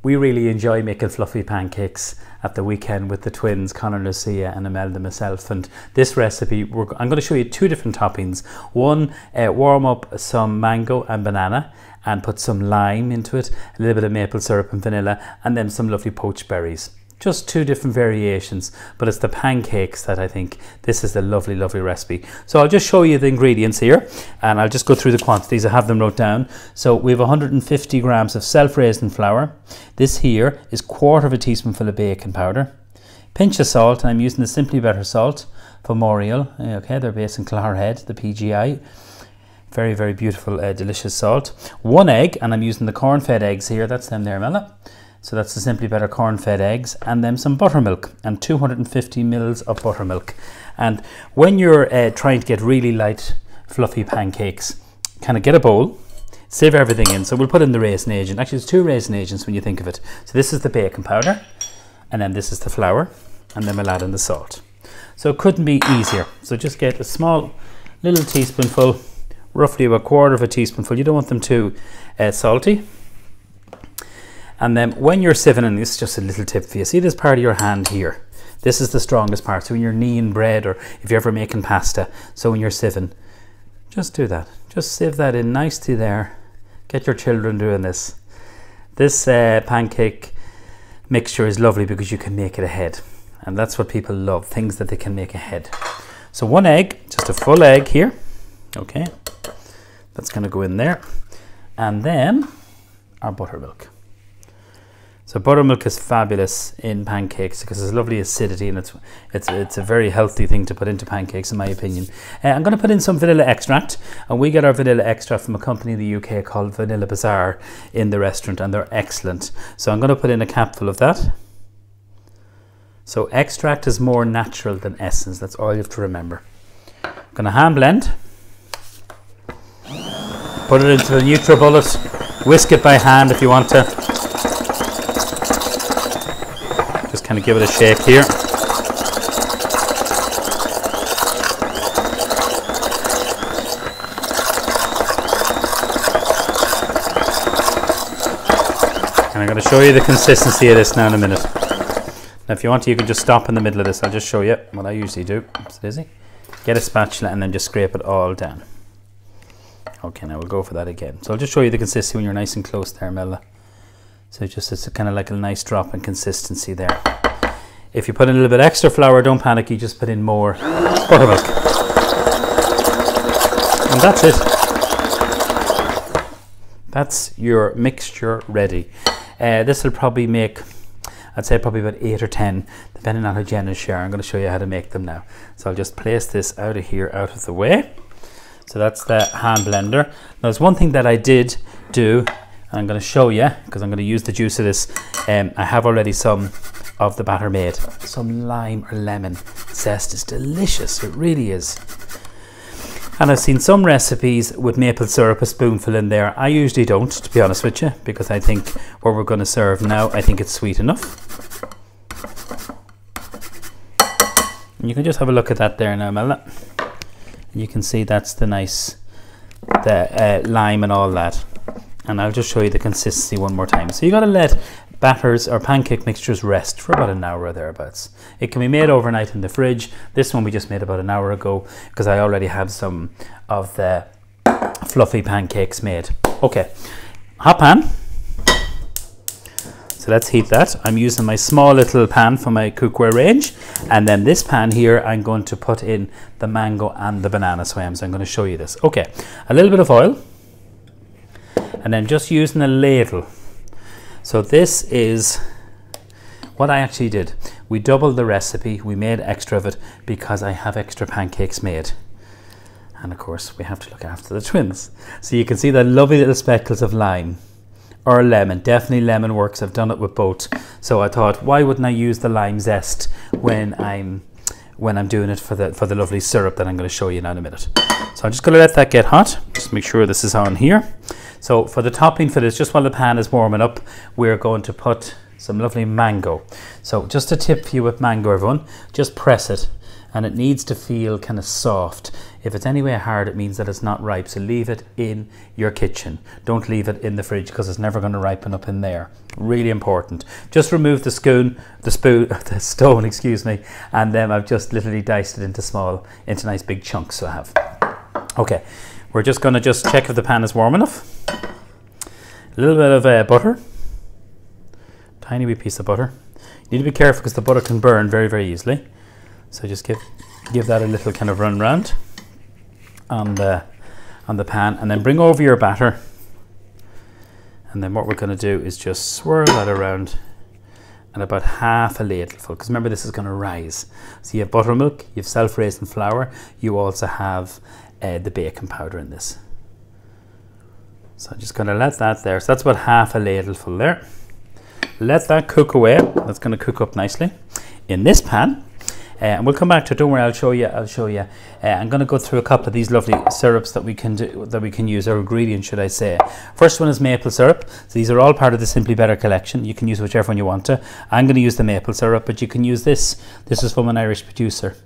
We really enjoy making fluffy pancakes at the weekend with the twins, Conor, Lucia and Imelda, myself. And this recipe, I'm going to show you two different toppings. One, warm up some mango and banana and put some lime into it, a little bit of maple syrup and vanilla, and then some lovely poached berries. Just two different variations, but it's the pancakes that I think this is a lovely, lovely recipe. So I'll just show you the ingredients here and I'll just go through the quantities. I have them wrote down. So we have 150 grams of self-raising flour. This here is 1/4 teaspoonful of baking powder. Pinch of salt, and I'm using the Simply Better salt for Moriel. Okay, they're based in Clogherhead, the PGI. Very, very beautiful, delicious salt. 1 egg, and I'm using the corn-fed eggs here. That's them there, Mella. So that's the Simply Better corn-fed eggs, and then some buttermilk and 250 mils of buttermilk. And when you're trying to get really light, fluffy pancakes, kind of get a bowl, sieve everything in. So we'll put in the raisin agent. Actually, there's 2 raisin agents when you think of it. So this is the baking powder, and then this is the flour, and then we'll add in the salt. So it couldn't be easier. So just get a small little teaspoonful, roughly about 1/4 teaspoonful. You don't want them too salty. And then when you're sieving, and this is just a little tip for you, see this part of your hand here? This is the strongest part. So when you're kneading bread or if you're ever making pasta, so when you're sieving, just do that. Just sieve that in nicely there. Get your children doing this. This pancake mixture is lovely because you can make it ahead. And that's what people love, things that they can make ahead. So 1 egg, just a full egg here. Okay, that's going to go in there. And then our buttermilk. So buttermilk is fabulous in pancakes because there's lovely acidity, and it's a very healthy thing to put into pancakes, in my opinion. I'm going to put in some vanilla extract, and we get our vanilla extract from a company in the UK called Vanilla Bazaar in the restaurant, and they're excellent. So I'm going to put in a capful of that. So extract is more natural than essence. That's all you have to remember. I'm going to hand blend. Put it into the NutriBullet. Whisk it by hand if you want to. Just kind of give it a shake here. And I'm going to show you the consistency of this now in a minute. Now if you want to, you can just stop in the middle of this. I'll just show you what I usually do. Oops, Lizzie. Get a spatula and then just scrape it all down. Okay, now we'll go for that again. So I'll just show you the consistency when you're nice and close there, Mella. So it's kind of like a nice drop in consistency there. If you put in a little bit extra flour, don't panic, you just put in more buttermilk. And that's it. That's your mixture ready. This will probably make, I'd say probably about 8 or 10, depending on how Jen is sharing. I'm going to show you how to make them now. So I'll just place this out of here, out of the way. So that's the hand blender. Now there's one thing that I did do, I'm going to show you because I'm going to use the juice of this. I have already some of the batter made. Some lime or lemon zest is delicious. It really is. And I've seen some recipes with maple syrup, a spoonful in there. I usually don't, to be honest with you, because I think what we're going to serve now, I think it's sweet enough. And you can just have a look at that there now, Mella. And you can see that's the nice lime and all that. And I'll just show you the consistency one more time. So you got to let batters or pancake mixtures rest for about an hour or thereabouts. It can be made overnight in the fridge. This one we just made about an hour ago because I already have some of the fluffy pancakes made. Okay, hot pan. So let's heat that. I'm using my small little pan for my cookware range, and then this pan here I'm going to put in the mango and the banana swam. So I'm going to show you this. Okay, a little bit of oil. And then just using a ladle. So this is what I actually did. We doubled the recipe, we made extra of it because I have extra pancakes made. And of course we have to look after the twins. So you can see the lovely little speckles of lime or lemon. Definitely lemon works, I've done it with both. So I thought, why wouldn't I use the lime zest when I'm doing it for the lovely syrup that I'm going to show you now in a minute. So I'm just going to let that get hot. Just make sure this is on here. So for the topping for this, just while the pan is warming up, we're going to put some lovely mango. So just a tip for you with mango, everyone, just press it and it needs to feel kind of soft. If it's anywhere hard, it means that it's not ripe. So leave it in your kitchen. Don't leave it in the fridge because it's never going to ripen up in there. Really important. Just remove the stone, excuse me, and then I've just literally diced it into nice big chunks. So I have. Okay, we're just going to check if the pan is warm enough. A little bit of butter, tiny wee piece of butter. You need to be careful because the butter can burn very, very easily. So just give that a little kind of run round on the pan, and then bring over your batter. And then what we're going to do is just swirl that around and about half a ladleful, because remember this is going to rise. So you have buttermilk, you have self-raising flour, you also have the baking powder in this. So I'm just going to let that there. So that's about half a ladleful there. Let that cook away. That's going to cook up nicely in this pan. And we'll come back to it. Don't worry, I'll show you. I'm going to go through a couple of these lovely syrups that we can use, or ingredients, should I say. First one is maple syrup. So these are all part of the Simply Better collection. You can use whichever one you want to. I'm going to use the maple syrup, but you can use this. This is from an Irish producer,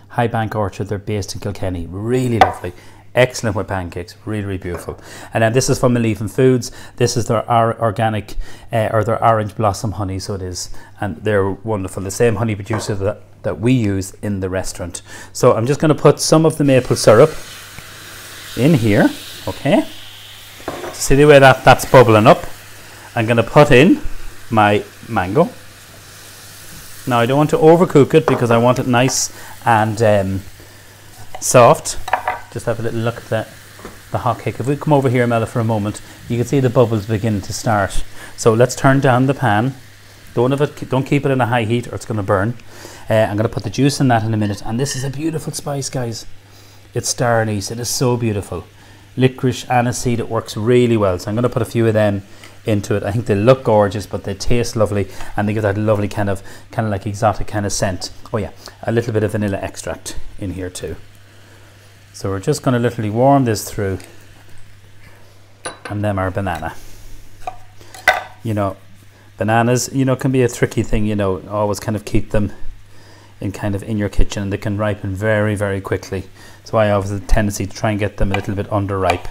High Bank Orchard. They're based in Kilkenny. Really lovely. Excellent with pancakes, really, really beautiful. And then this is from Maleven Foods. This is their organic or their orange blossom honey, so it is, and they're wonderful. The same honey producer that we use in the restaurant. So I'm just going to put some of the maple syrup in here. Okay. See the way that's bubbling up. I'm going to put in my mango. Now I don't want to overcook it because I want it nice and soft. Just have a little look at the hot cake. If we come over here, Mela, for a moment, you can see the bubbles begin to start. So let's turn down the pan. Don't keep it in a high heat or it's going to burn. I'm going to put the juice in that in a minute. And this is a beautiful spice, guys. It's star anise. It is so beautiful. Licorice, aniseed, it works really well. So I'm going to put a few of them into it. I think they look gorgeous, but they taste lovely, and they give that lovely kind of like exotic kind of scent. Oh yeah, a little bit of vanilla extract in here too. So we're just going to literally warm this through, and then our banana. You know, bananas, can be a tricky thing, always kind of keep them in your kitchen, and they can ripen very, very quickly. So I always have a tendency to try and get them a little bit underripe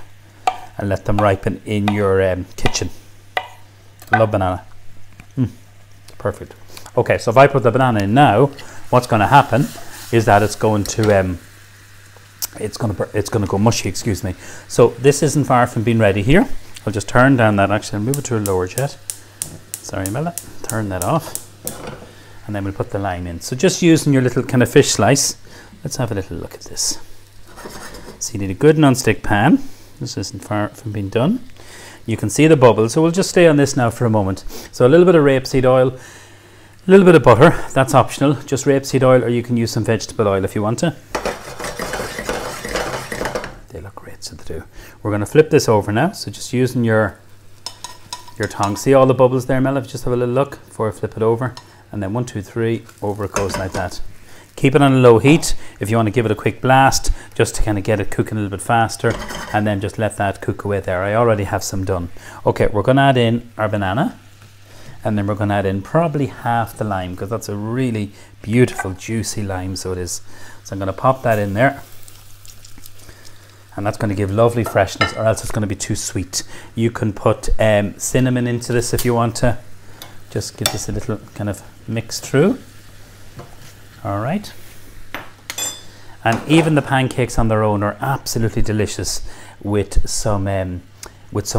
and let them ripen in your kitchen. I love banana. Perfect. Okay, so if I put the banana in now, what's going to happen is that it's going to go mushy, excuse me. So this isn't far from being ready here. I'll just turn down that, actually I'll move it to a lower jet. Sorry, Mela, turn that off. And then we'll put the lime in. So just using your little kind of fish slice, let's have a little look at this. So you need a good non-stick pan. This isn't far from being done. You can see the bubbles, so we'll just stay on this now for a moment. So a little bit of rapeseed oil, a little bit of butter, that's optional, just rapeseed oil, or you can use some vegetable oil if you want to. They look great, so they do. We're going to flip this over now, so just using your tongs. See all the bubbles there, Mel? Just have a little look before I flip it over. And then 1, 2, 3, over it goes like that. Keep it on a low heat if you want to give it a quick blast, just to kind of get it cooking a little bit faster, and then just let that cook away there. I already have some done. Okay, we're going to add in our banana, and then we're going to add in probably half the lime, because that's a really beautiful juicy lime, so it is. So I'm going to pop that in there, and that's going to give lovely freshness, or else it's going to be too sweet. You can put cinnamon into this if you want to. Just give this a little kind of mix through. All right. And even the pancakes on their own are absolutely delicious with some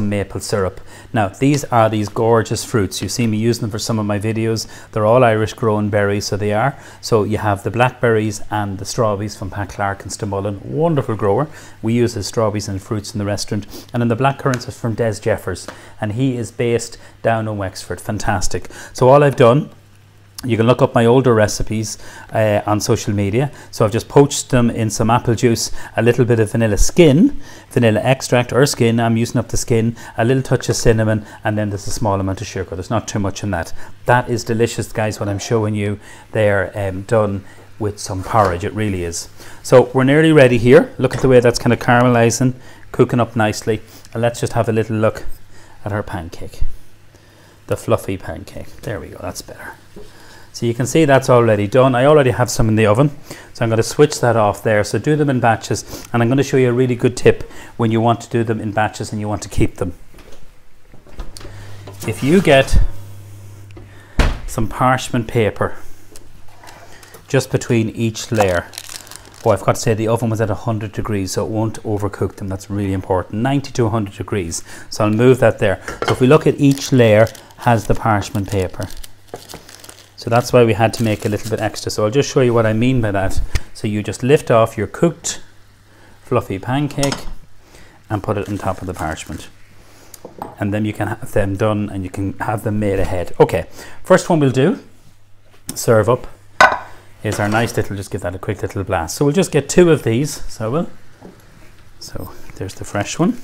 maple syrup. Now these are these gorgeous fruits. You see me using them for some of my videos. They're all Irish grown berries, so they are. So you have the blackberries and the strawberries from Pat Clark and Stamullen, wonderful grower. We use his strawberries and fruits in the restaurant. And then the blackcurrants are from Des Jeffers, and he is based down in Wexford. Fantastic. So all I've done, you can look up my older recipes on social media. So I've just poached them in some apple juice, a little bit of vanilla extract or skin. I'm using up the skin, a little touch of cinnamon, and then there's a small amount of sugar. There's not too much in that. That is delicious, guys, what I'm showing you. They're done with some porridge. It really is. So we're nearly ready here. Look at the way that's kind of caramelizing, cooking up nicely. And let's just have a little look at our pancake. The fluffy pancake. There we go, that's better. So you can see that's already done. I already have some in the oven, so I'm going to switch that off there. So do them in batches, and I'm going to show you a really good tip when you want to do them in batches and you want to keep them. If you get some parchment paper just between each layer. Oh, I've got to say the oven was at 100 degrees, so it won't overcook them. That's really important. 90 to 100 degrees. So I'll move that there. So if we look at each layer has the parchment paper. So that's why we had to make a little bit extra. So I'll just show you what I mean by that. So you just lift off your cooked fluffy pancake and put it on top of the parchment. And then you can have them done and you can have them made ahead. Okay, first one we'll do, serve up, is our nice little, just give that a quick little blast. So we'll just get 2 of these, so there's the fresh one.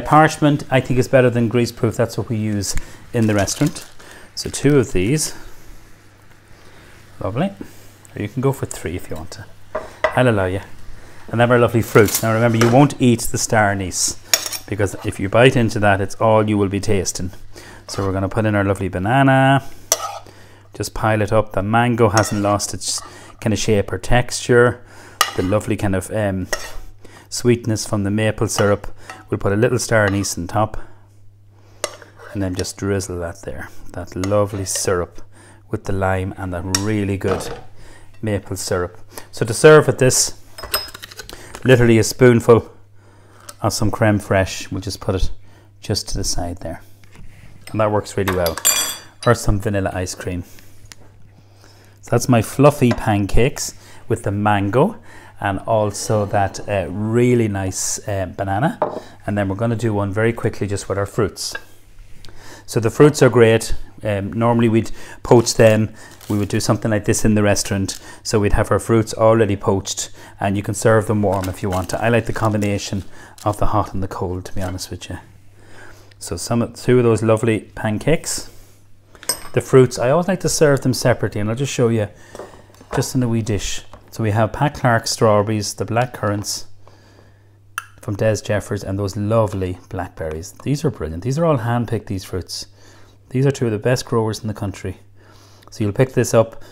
Parchment I think is better than greaseproof, that's what we use in the restaurant. So 2 of these, lovely. Or you can go for 3 if you want to, I'll allow you. And then our lovely fruits. Now remember, you won't eat the star anise, because if you bite into that, it's all you will be tasting. So we're going to put in our lovely banana, just pile it up. The mango hasn't lost its kind of shape or texture. The lovely kind of sweetness from the maple syrup. We'll put a little star anise on top, and then just drizzle that there. That lovely syrup with the lime and that really good maple syrup. So to serve with this, literally a spoonful of some creme fraiche. We'll just put it just to the side there, and that works really well. Or some vanilla ice cream. So that's my fluffy pancakes with the mango and also that really nice banana. And then we're going to do one very quickly just with our fruits. So the fruits are great. Normally we'd poach them. We would do something like this in the restaurant. So we'd have our fruits already poached, and you can serve them warm if you want to. I like the combination of the hot and the cold, to be honest with you. So 2 of those lovely pancakes. The fruits, I always like to serve them separately, and I'll just show you just in a wee dish. So we have Pat Clark strawberries, the black currants from Des Jeffers, and those lovely blackberries. These are brilliant. These are all hand-picked, these fruits. These are 2 of the best growers in the country. So you'll pick this up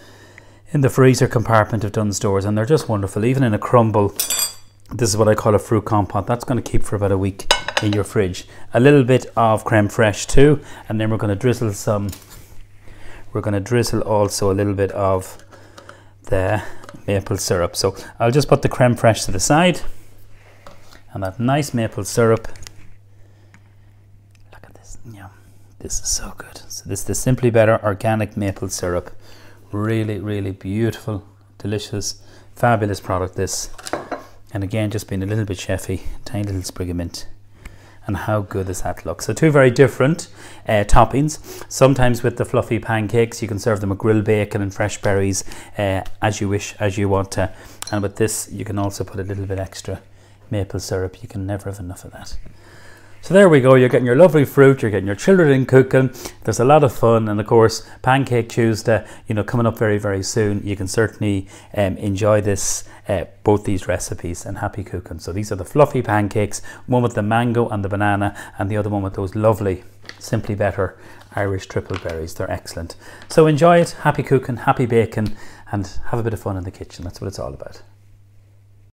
in the freezer compartment of Dunnes Stores, and they're just wonderful. Even in a crumble, this is what I call a fruit compote. That's going to keep for about a week in your fridge. A little bit of creme fraiche too, and then we're going to drizzle also a little bit of the maple syrup. So I'll just put the creme fraiche to the side, and that nice maple syrup. Look at this. Yeah, this is so good. So this is the Simply Better organic maple syrup. Really, really beautiful, delicious, fabulous product this. And again, just being a little bit chefy, tiny little sprig of mint. And how good does that look? So 2 very different toppings. Sometimes with the fluffy pancakes, you can serve them with grilled bacon and fresh berries as you wish, as you want to. And with this, you can also put a little bit extra maple syrup. You can never have enough of that. So there we go, you're getting your lovely fruit, you're getting your children in cooking, there's a lot of fun, and of course Pancake Tuesday, you know, coming up very, very soon. You can certainly enjoy this, both these recipes, and happy cooking. So these are the fluffy pancakes, one with the mango and the banana, and the other one with those lovely Simply Better Irish triple berries. They're excellent. So enjoy it, happy cooking, happy baking, and have a bit of fun in the kitchen. That's what it's all about.